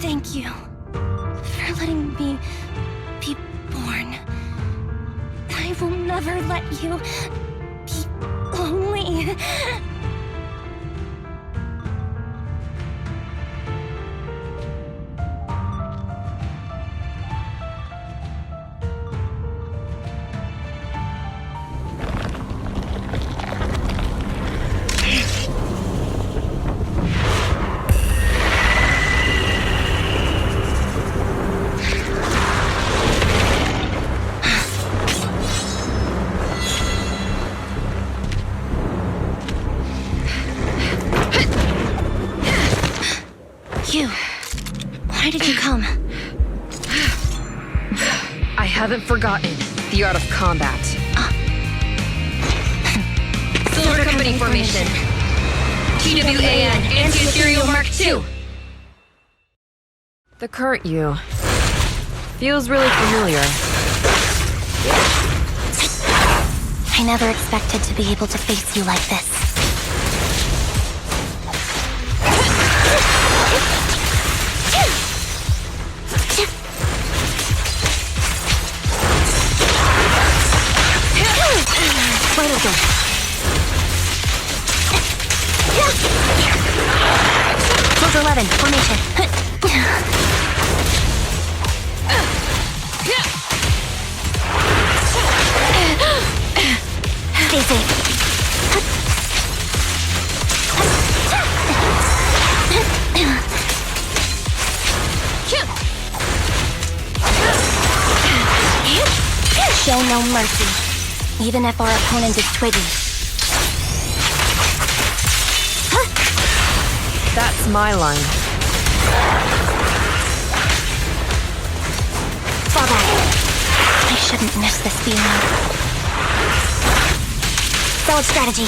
Thank you for letting me be born. I will never let you be lonely. Why did you come? I haven't forgotten the art of combat. Silver Company formation. TWAN, Anti-Ethereal Mark II. The current you feels really familiar. I never expected to be able to face you like this. Close 11, formation. Stay safe. Show no mercy, even if our opponent is twiggy. That's my line. Fall back. I shouldn't miss this feeling. Solid strategy.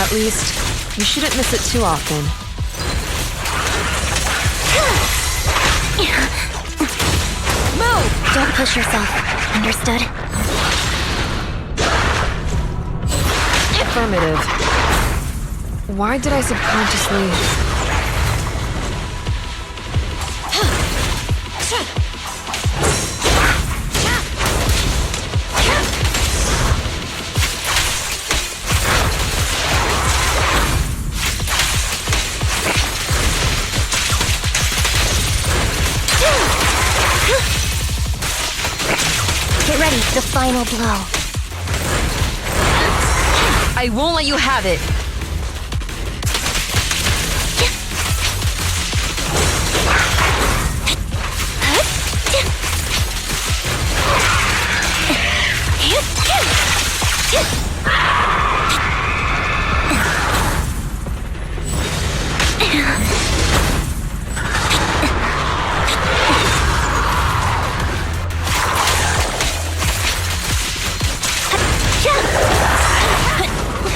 At least, you shouldn't miss it too often. Move! Don't push yourself. Understood? Affirmative. Why did I subconsciously... Get ready, the final blow. I won't let you have it.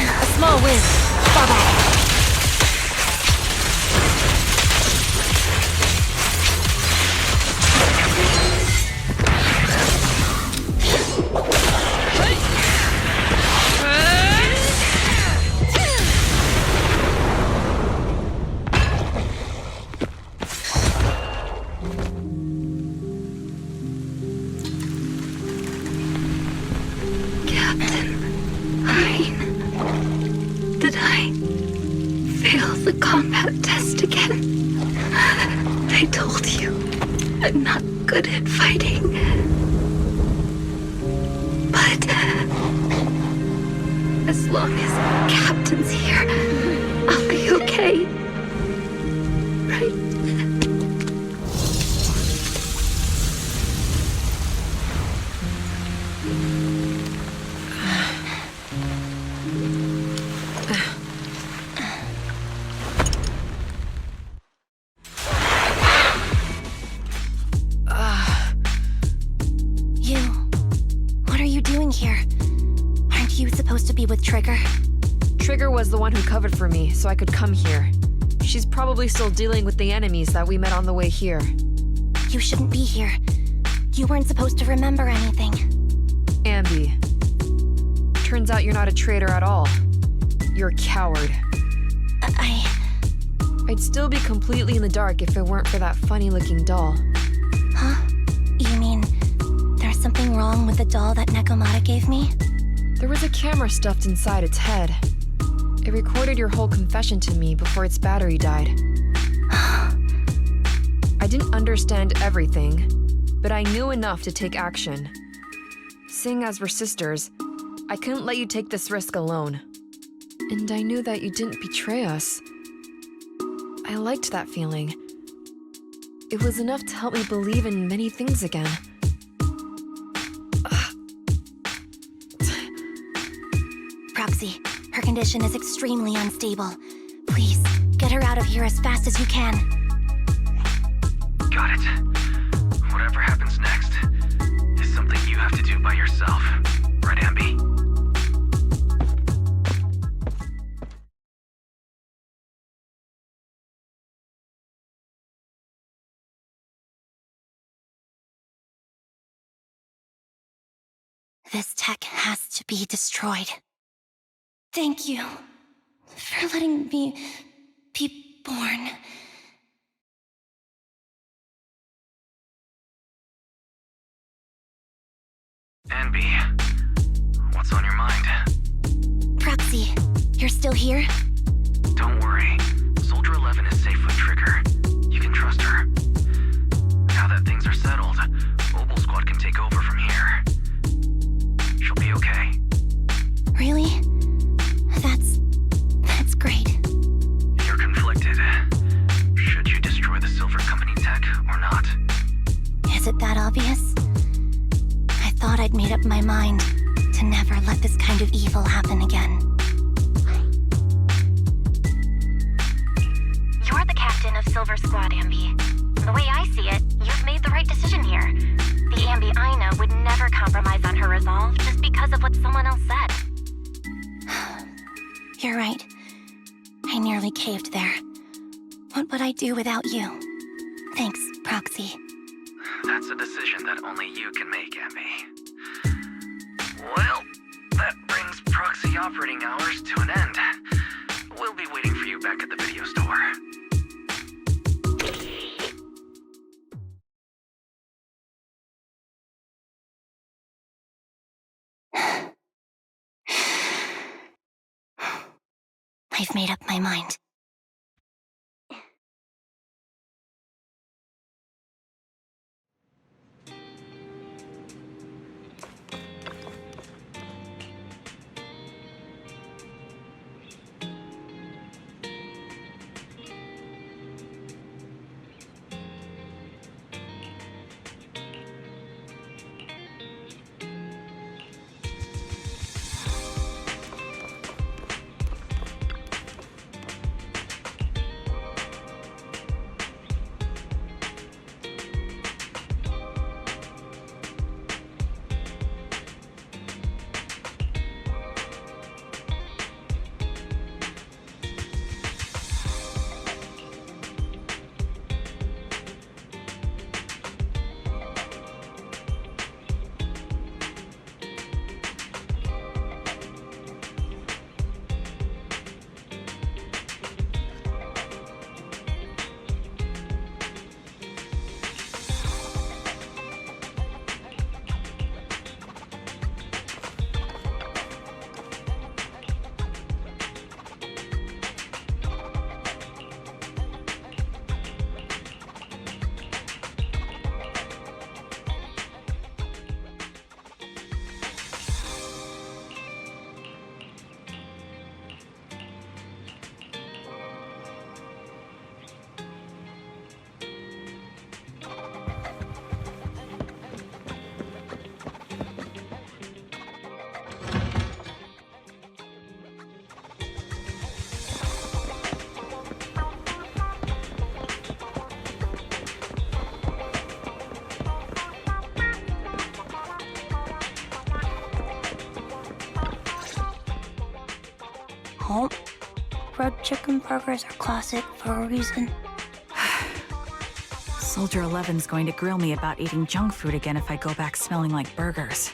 A small win. Fall back. Did I fail the combat test again? I told you, I'm not good at fighting. But as long as Captain's here, I'll be okay. Right? What are you doing here? Aren't you supposed to be with Trigger? Trigger was the one who covered for me, so I could come here. She's probably still dealing with the enemies that we met on the way here. You shouldn't be here. You weren't supposed to remember anything. Ambi. Turns out you're not a traitor at all. You're a coward. I'd still be completely in the dark if it weren't for that funny-looking doll. Huh? You mean there's something wrong with the doll that Nekomata gave me? There was a camera stuffed inside its head. It recorded your whole confession to me before its battery died. I didn't understand everything, but I knew enough to take action. Seeing as we're sisters, I couldn't let you take this risk alone. And I knew that you didn't betray us. I liked that feeling. It was enough to help me believe in many things again. Proxy, her condition is extremely unstable. Please, get her out of here as fast as you can. Got it. Whatever happens next is something you have to do by yourself. Right, Ambi? This tech has to be destroyed. Thank you for letting me be born. Ambi, what's on your mind? Proxy, you're still here? Don't worry. Soldier 11 is safe with Trigger. You can trust her. Now that things are settled, Mobile Squad can take over from here. She'll be okay. Really? That's great. You're conflicted. Should you destroy the Silver Company tech or not? Is it that obvious? I thought I'd made up my mind to never let this kind of evil happen again. You're the captain of Silver Squad, Ambi. The way I see it, you've made the right decision here. The Ambi I know would never compromise on her resolve just because of what someone else said. You're right. I nearly caved there. What would I do without you? Thanks, Proxy. That's a decision that only you can make, Ambi. Well, that brings proxy operating hours to an end. We'll be waiting for you back at the video store. I've made up my mind. Oh, red chicken burgers are classic for a reason. Soldier 11's going to grill me about eating junk food again if I go back smelling like burgers.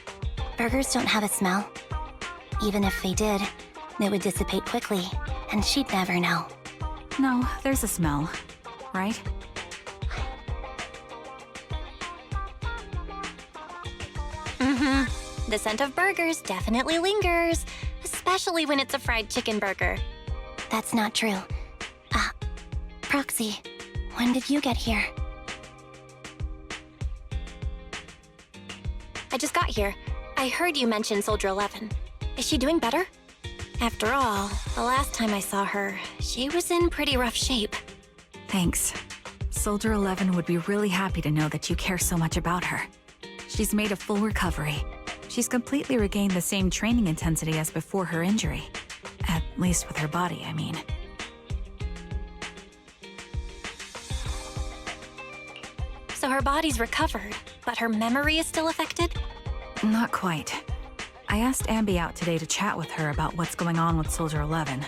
Burgers don't have a smell. Even if they did, it would dissipate quickly, and she'd never know. No, there's a smell, right? The scent of burgers definitely lingers, especially when it's a fried chicken burger. That's not true. Proxy, when did you get here? I just got here. I heard you mention Soldier 11. Is she doing better? After all, the last time I saw her, she was in pretty rough shape. Thanks. Soldier 11 would be really happy to know that you care so much about her. She's made a full recovery. She's completely regained the same training intensity as before her injury. At least with her body, I mean. So her body's recovered, but her memory is still affected? Not quite. I asked Ambi out today to chat with her about what's going on with Soldier 11.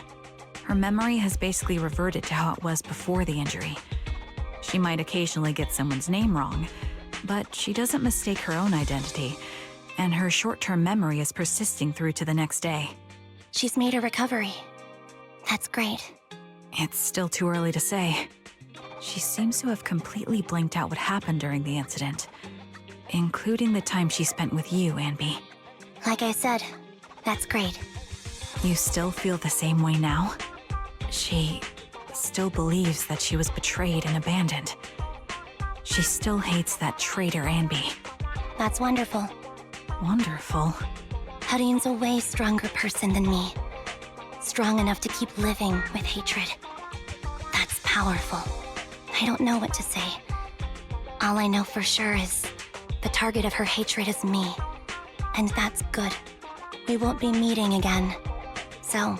Her memory has basically reverted to how it was before the injury. She might occasionally get someone's name wrong, but she doesn't mistake her own identity, and her short-term memory is persisting through to the next day. She's made a recovery. That's great. It's still too early to say. She seems to have completely blanked out what happened during the incident, including the time she spent with you, Ambi. Like I said, that's great. You still feel the same way now? She still believes that she was betrayed and abandoned. She still hates that traitor Ambi. That's wonderful. Wonderful. Hudion's a way stronger person than me. Strong enough to keep living with hatred. That's powerful. I don't know what to say. All I know for sure is the target of her hatred is me. And that's good. We won't be meeting again. So,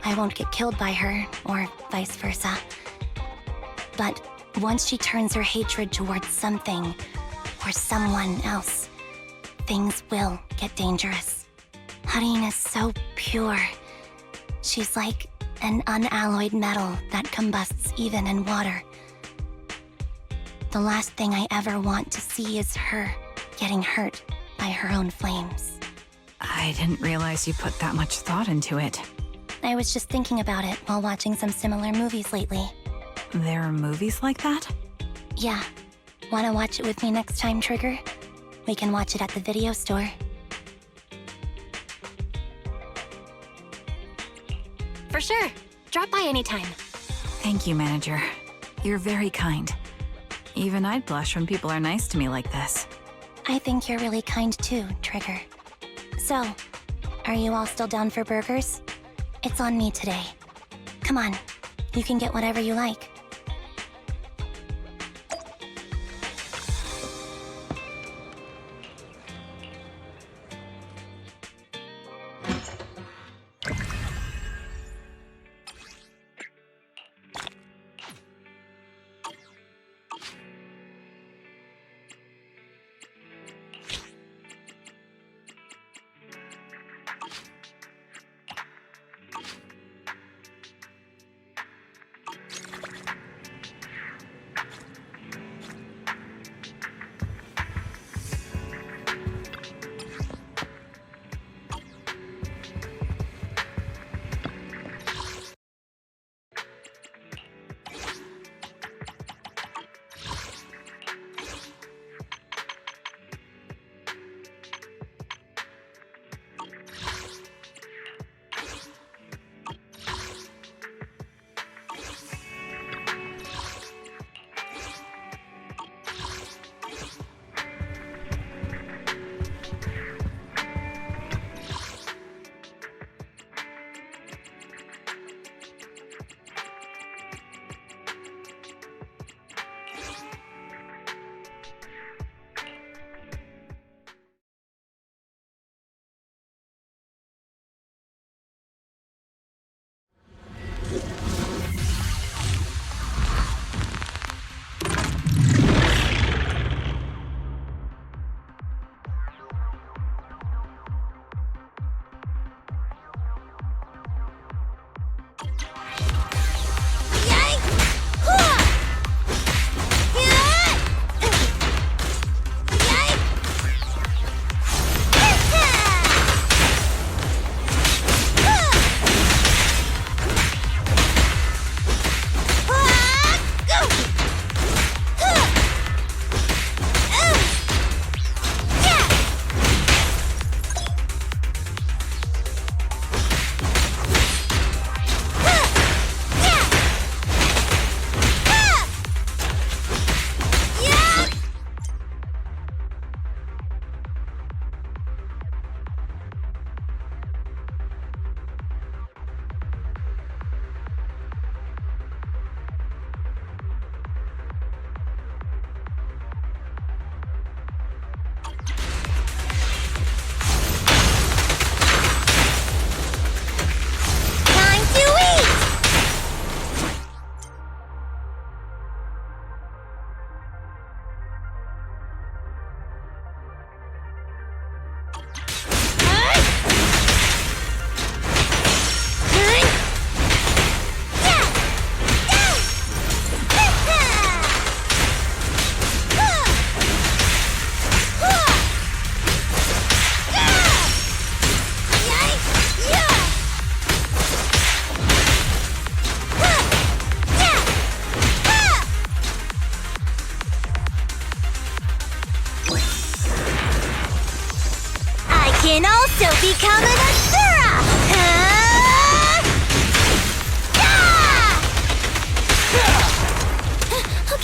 I won't get killed by her, or vice versa. But once she turns her hatred towards something, or someone else, things will get dangerous. Hudion is so pure. She's like an unalloyed metal that combusts even in water. The last thing I ever want to see is her getting hurt by her own flames. I didn't realize you put that much thought into it. I was just thinking about it while watching some similar movies lately. There are movies like that? Yeah. Wanna watch it with me next time, Trigger? We can watch it at the video store. For sure. Drop by anytime. Thank you, Manager. You're very kind. Even I'd blush when people are nice to me like this. I think you're really kind too, Trigger. So, are you all still down for burgers? It's on me today. Come on, you can get whatever you like.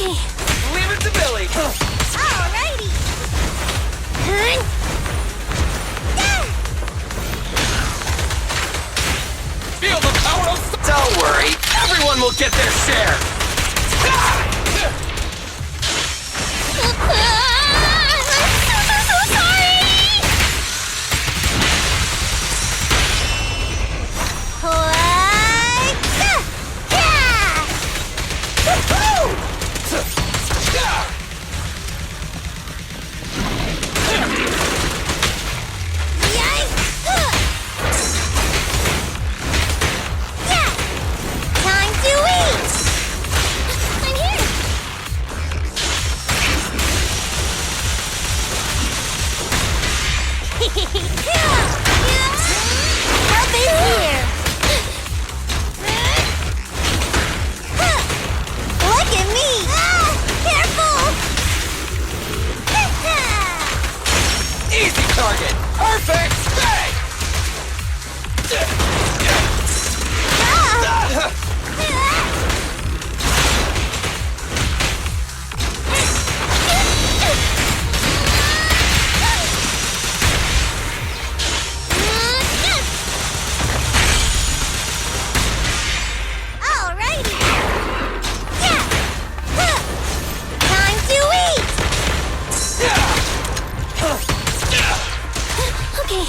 Okay. Leave it to Billy! Alrighty! Feel the power of... Don't worry, everyone will get their share! I'm so sorry! Time to eat! I'm here! Help is here! Look at me! Careful! Easy target! Perfect! Bang! Alrighty! Time to eat! Okay.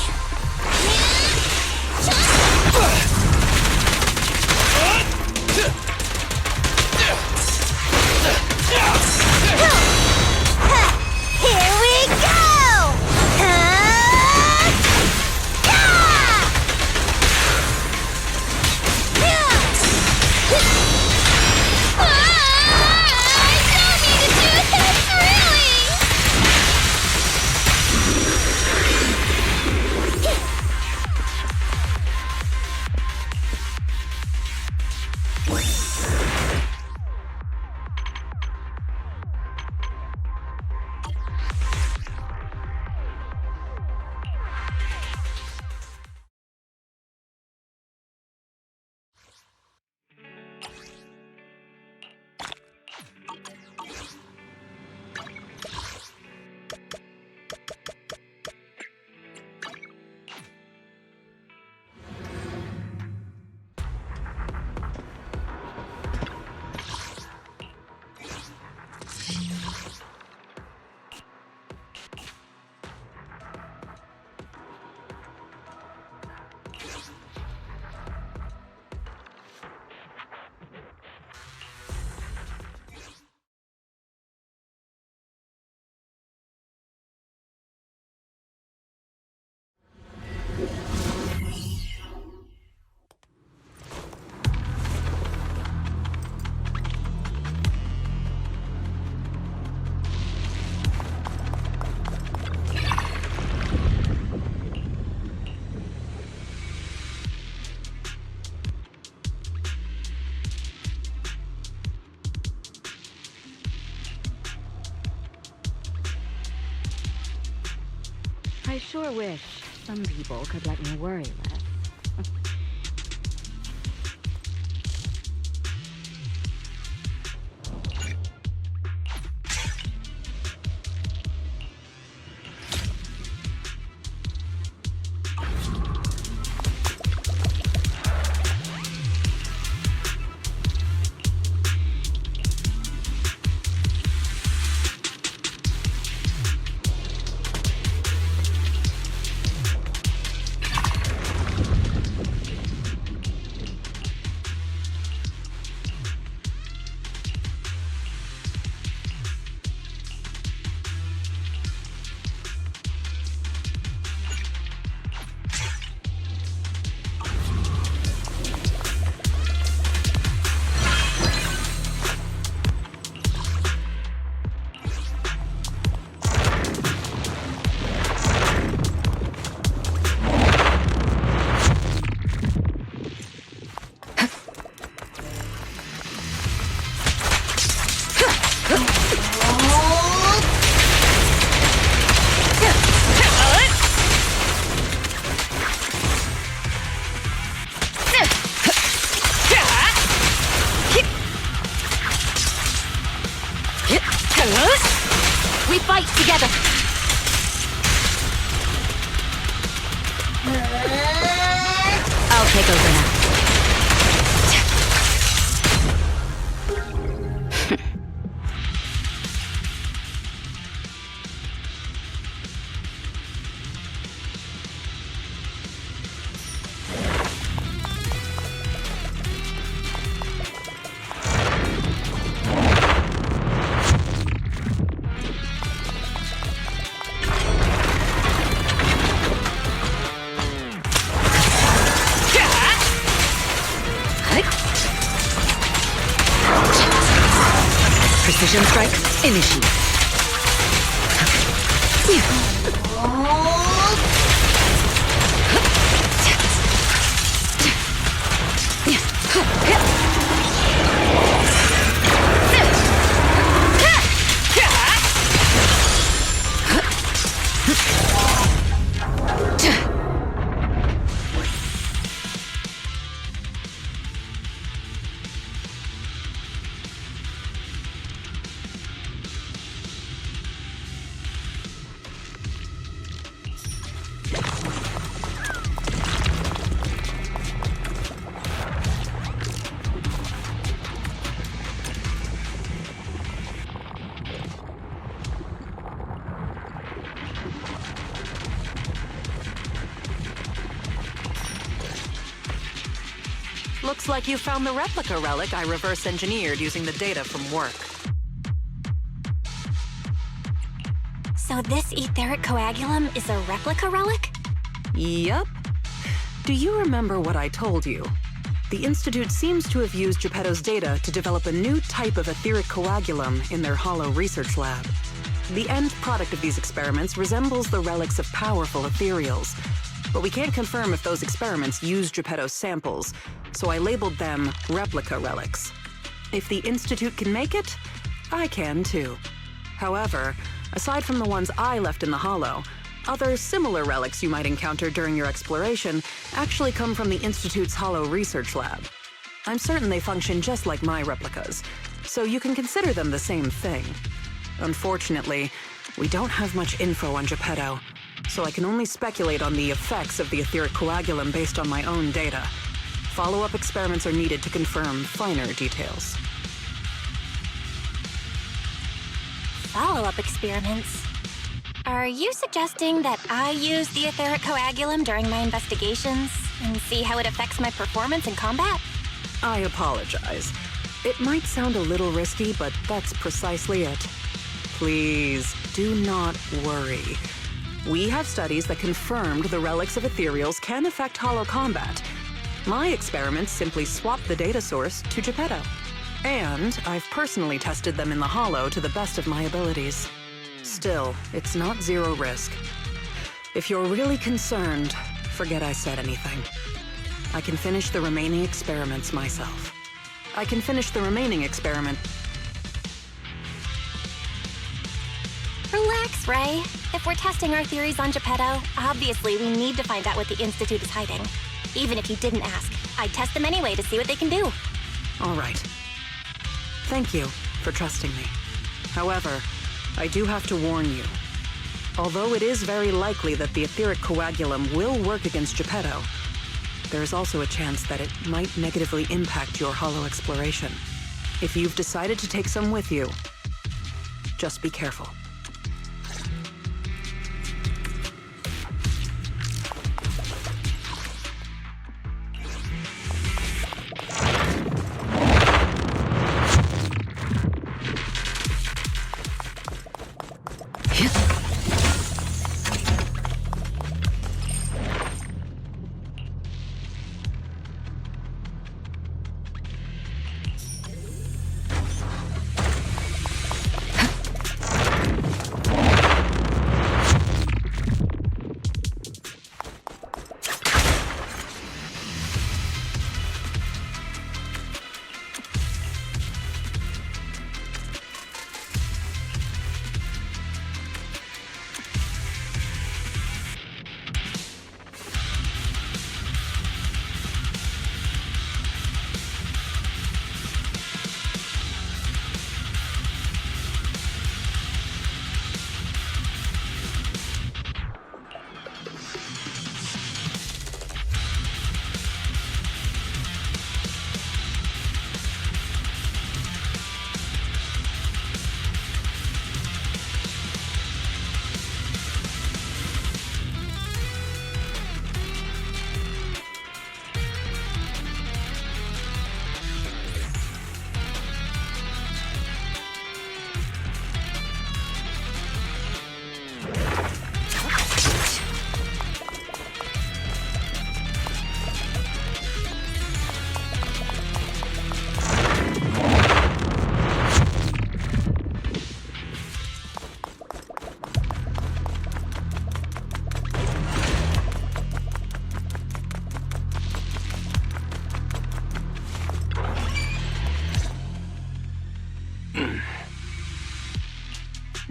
Here we go! I sure wish some people could let me worry less. We fight together. I'll take over now. Precision strike, initiate. Looks like you found the replica relic I reverse engineered using the data from work. So this etheric coagulum is a replica relic? Yup. Do you remember what I told you? The Institute seems to have used Geppetto's data to develop a new type of etheric coagulum in their hollow research lab. The end product of these experiments resembles the relics of powerful ethereals, but we can't confirm if those experiments used Geppetto's samples, so I labeled them replica relics. If the Institute can make it, I can too. However, aside from the ones I left in the hollow, other similar relics you might encounter during your exploration actually come from the Institute's hollow research lab. I'm certain they function just like my replicas, so you can consider them the same thing. Unfortunately, we don't have much info on Geppetto, so I can only speculate on the effects of the etheric coagulum based on my own data. Follow-up experiments are needed to confirm finer details. Follow-up experiments? Are you suggesting that I use the etheric coagulum during my investigations and see how it affects my performance in combat? I apologize. It might sound a little risky, but that's precisely it. Please, do not worry. We have studies that confirmed the relics of ethereals can affect hollow combat. My experiments simply swapped the data source to Geppetto. And I've personally tested them in the hollow to the best of my abilities. Still, it's not zero risk. If you're really concerned, forget I said anything. I can finish the remaining experiments myself. Relax, Ray. If we're testing our theories on Geppetto, obviously we need to find out what the Institute is hiding. Even if you didn't ask, I'd test them anyway to see what they can do. All right. Thank you for trusting me. However, I do have to warn you. Although it is very likely that the etheric coagulum will work against Geppetto, there is also a chance that it might negatively impact your hollow exploration. If you've decided to take some with you, just be careful.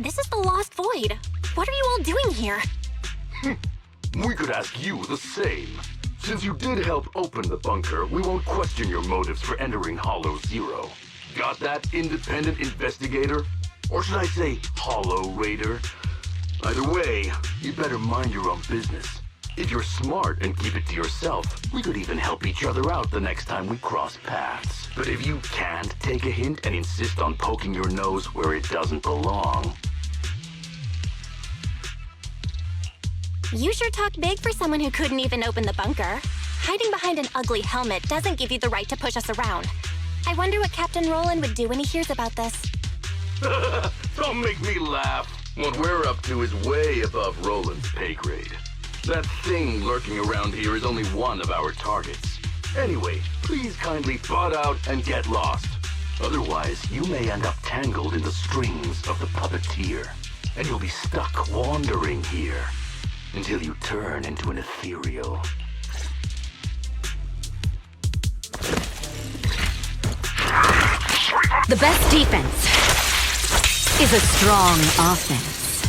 This is the Lost Void. What are you all doing here? We could ask you the same. Since you did help open the bunker, we won't question your motives for entering Hollow Zero. Got that, independent investigator? Or should I say, Hollow Raider? Either way, you better mind your own business. If you're smart and keep it to yourself, we could even help each other out the next time we cross paths. But if you can't take a hint and insist on poking your nose where it doesn't belong... You sure talk big for someone who couldn't even open the bunker. Hiding behind an ugly helmet doesn't give you the right to push us around. I wonder what Captain Roland would do when he hears about this. Don't make me laugh. What we're up to is way above Roland's pay grade. That thing lurking around here is only one of our targets. Anyway, please kindly butt out and get lost. Otherwise, you may end up tangled in the strings of the puppeteer. And you'll be stuck wandering here until you turn into an ethereal. The best defense is a strong offense.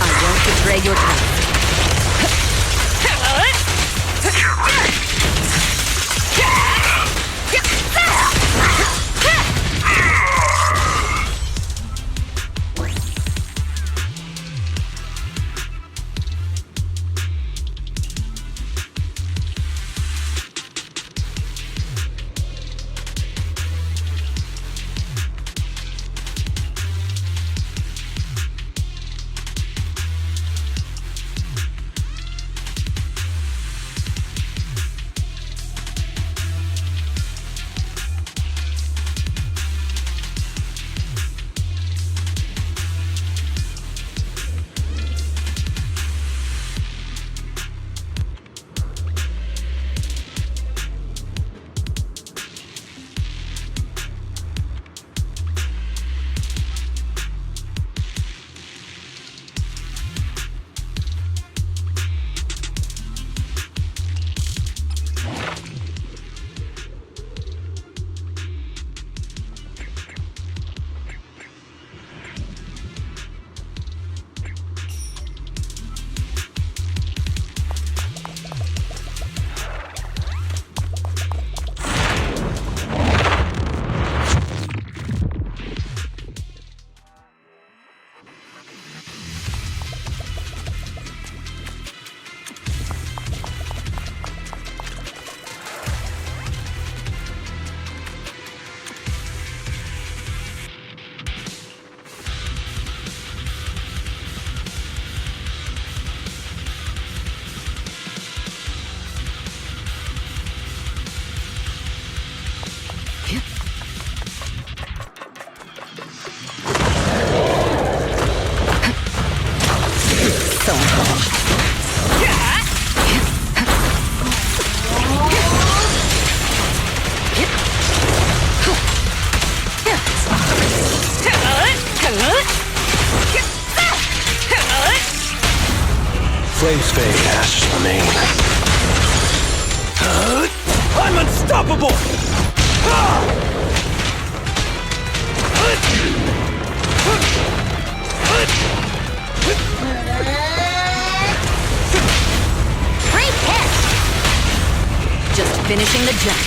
I won't betray your trust. Flame's fake casts remain. I'm unstoppable! Great hit! Just finishing the jump.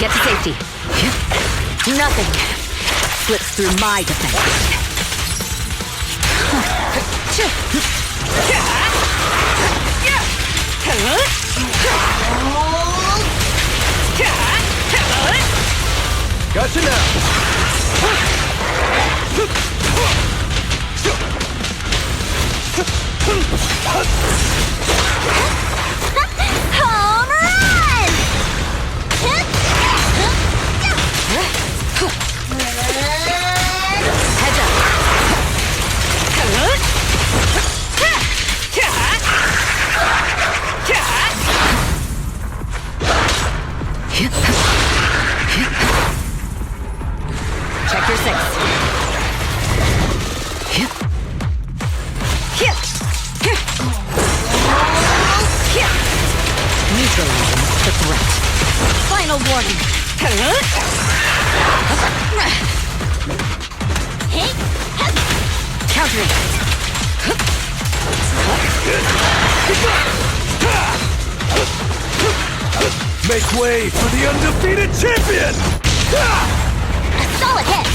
Get to safety. Nothing slips through my defense. Gotcha now! Home run! Heads up. Check your six. Neutralizing a threat. Final warning. Countering. Make way for the undefeated champion! A solid hit.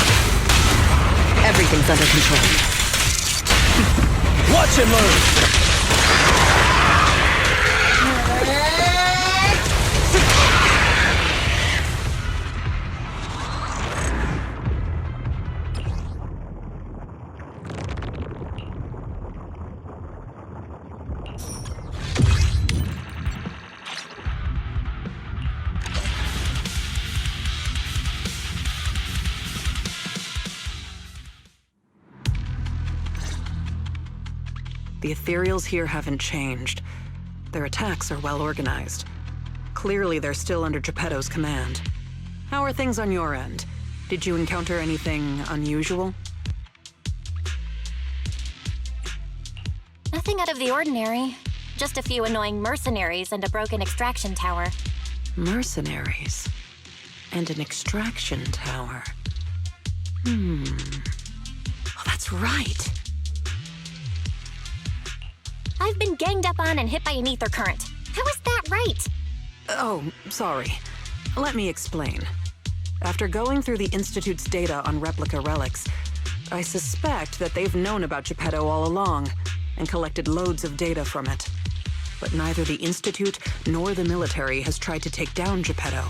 Everything's under control. Watch and learn! The ethereals here haven't changed. Their attacks are well organized. Clearly, they're still under Geppetto's command. How are things on your end? Did you encounter anything unusual? Nothing out of the ordinary. Just a few annoying mercenaries and a broken extraction tower. Mercenaries. And an extraction tower. Oh, that's right. I've been ganged up on and hit by an ether current. How is that right? Oh, sorry. Let me explain. After going through the Institute's data on replica relics, I suspect that they've known about Geppetto all along and collected loads of data from it. But neither the Institute nor the military has tried to take down Geppetto.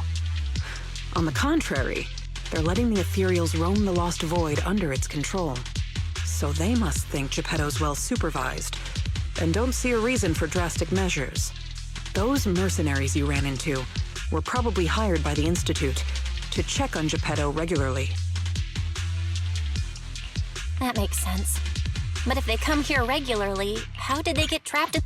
On the contrary, they're letting the ethereals roam the Lost Void under its control. So they must think Geppetto's well supervised and don't see a reason for drastic measures. Those mercenaries you ran into were probably hired by the Institute to check on Geppetto regularly. That makes sense. But if they come here regularly, how did they get trapped in...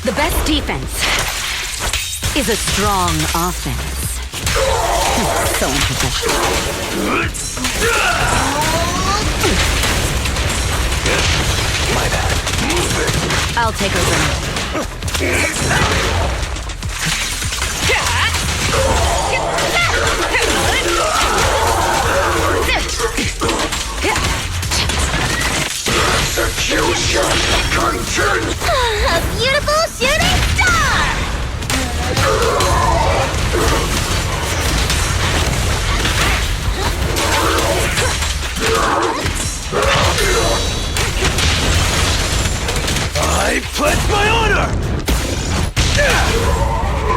The best defense is a strong offense. So unprofessional. My bad. I'll take over now. Execution continues! A beautiful shooting star! I Pledge my honor!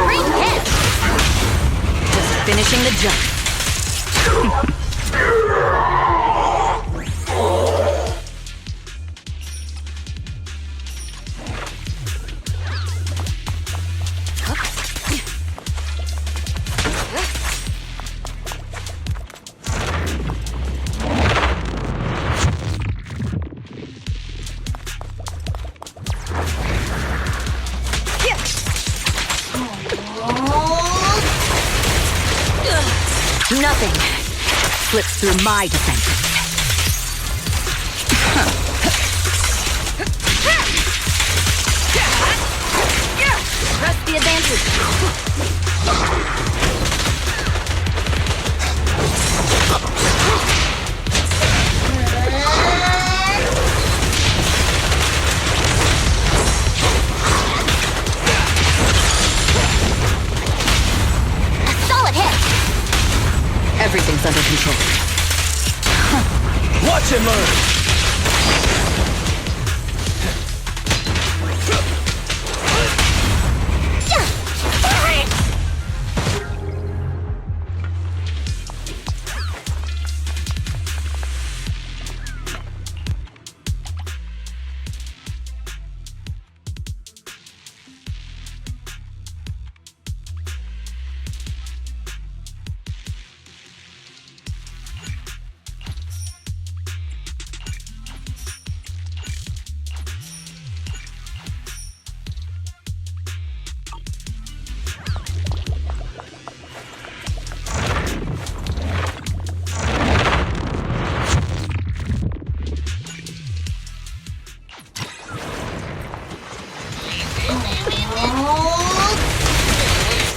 Great hit! Just finishing the jump. Nothing slips through my defenses. Press the advantage. Everything's under control. Watch and learn!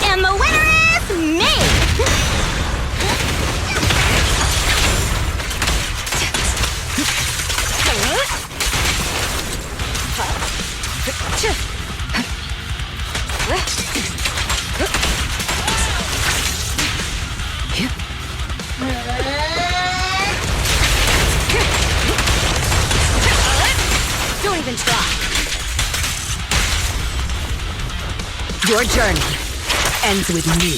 And the winner is me! Don't even try. Your journey ends with me.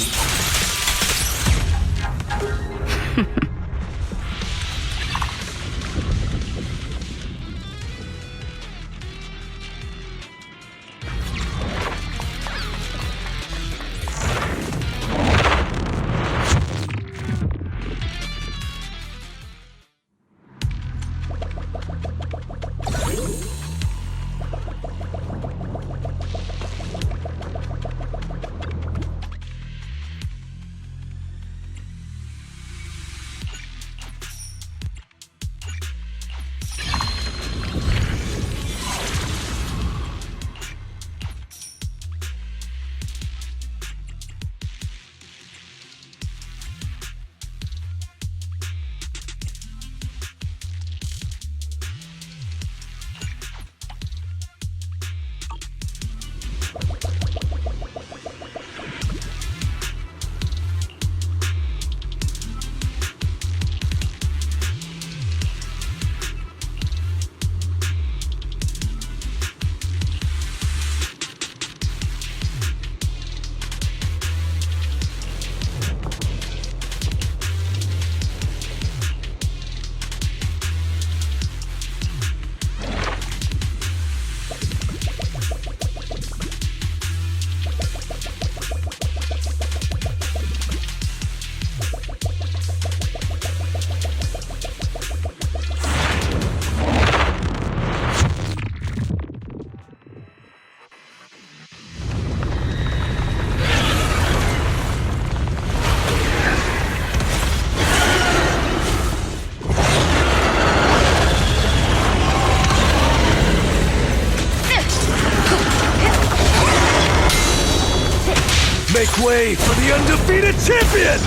Make way for the undefeated champion!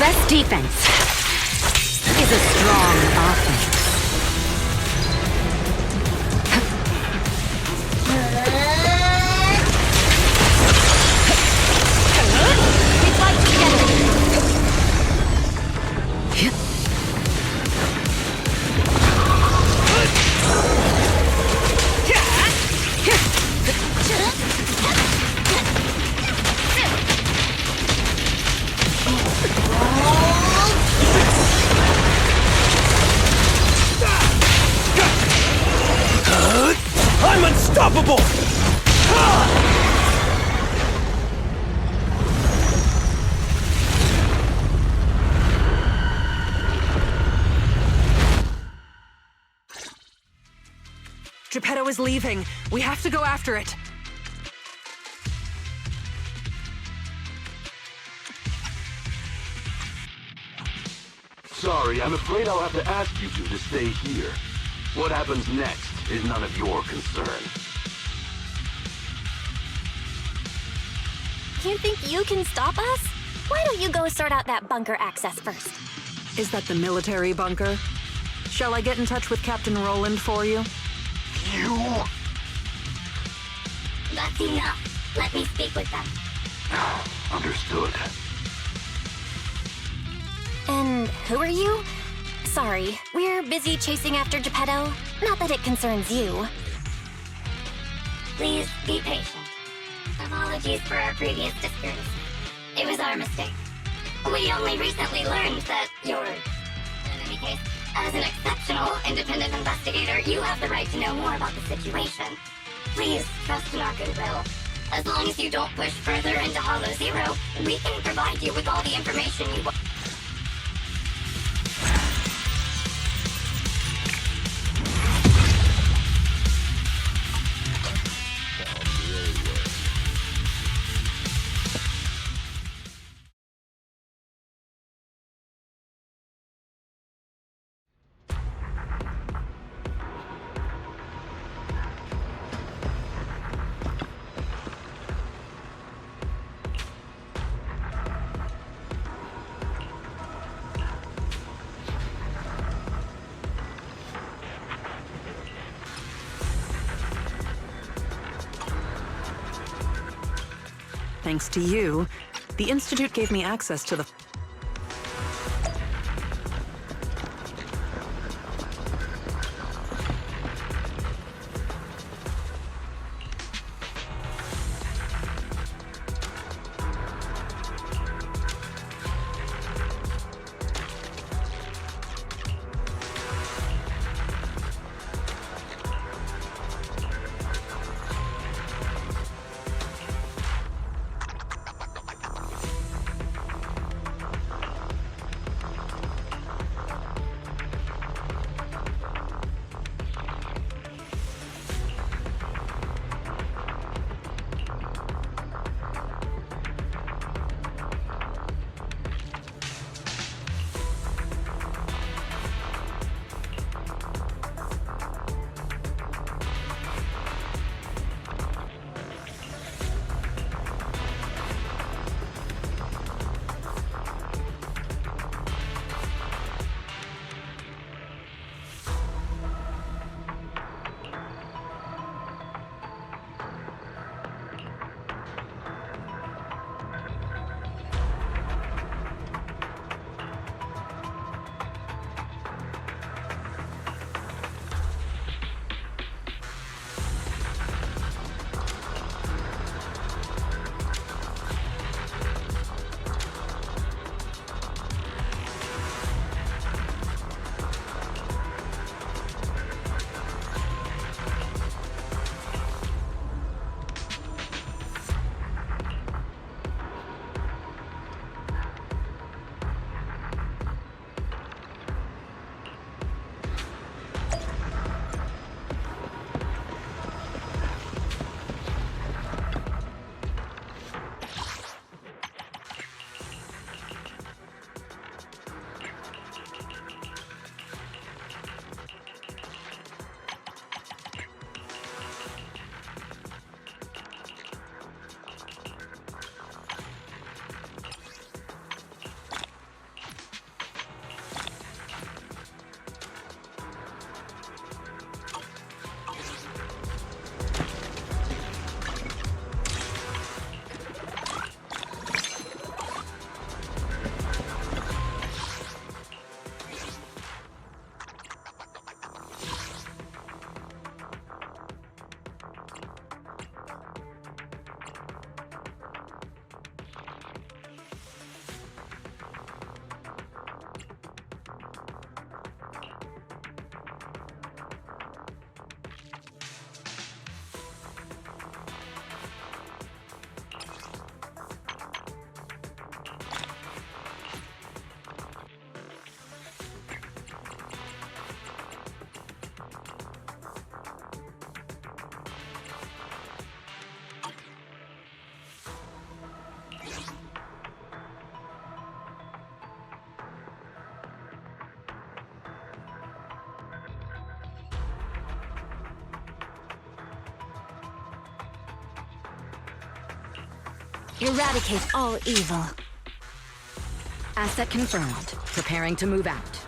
best defense is a strong offense. We fight together. I'm unstoppable! Geppetto is leaving. We have to go after it. Sorry, I'm afraid I'll have to ask you two to stay here. What happens next is none of your concern. You think you can stop us? Why don't you go sort out that bunker access first? Is that the military bunker? Shall I get in touch with Captain Roland for you? You? That's enough. Let me speak with them. Understood. And who are you? Sorry, we're busy chasing after Geppetto. Not that it concerns you. Please be patient. Apologies for our previous discourtesy. It was our mistake. We only recently learned that you're... In any case, as an exceptional independent investigator, you have the right to know more about the situation. Please trust in our goodwill. As long as you don't push further into Hollow Zero, we can provide you with all the information you want. Thanks to you, the Institute gave me access to the... Eradicate all evil. Asset confirmed. Preparing to move out.